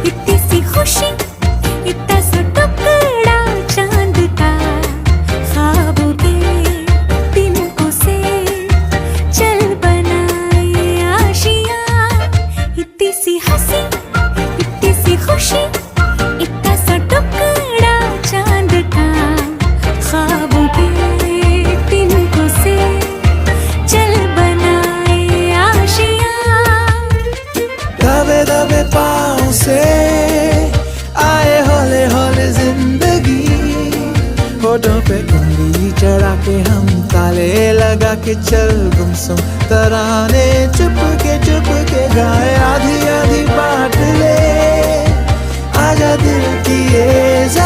इतनी सी खुशी, इतना सा टुकड़ा चांद का, ख्वाबों के तिनकों से चल बनाए आशियां। इतनी सी हंसी, इतनी सी खुशी, इतना सा टुकड़ा चांद का, ख्वाबों के तिनकों से चल बनाए आशियां। दबे दबे पाँव से आए हौले हौले जिंदगी, होठों पे उंगली चढ़ा के हम ताले लगा के चल गुमसुम तराने चुप के गाए। आधी आधी बात ले आजा दिल की ये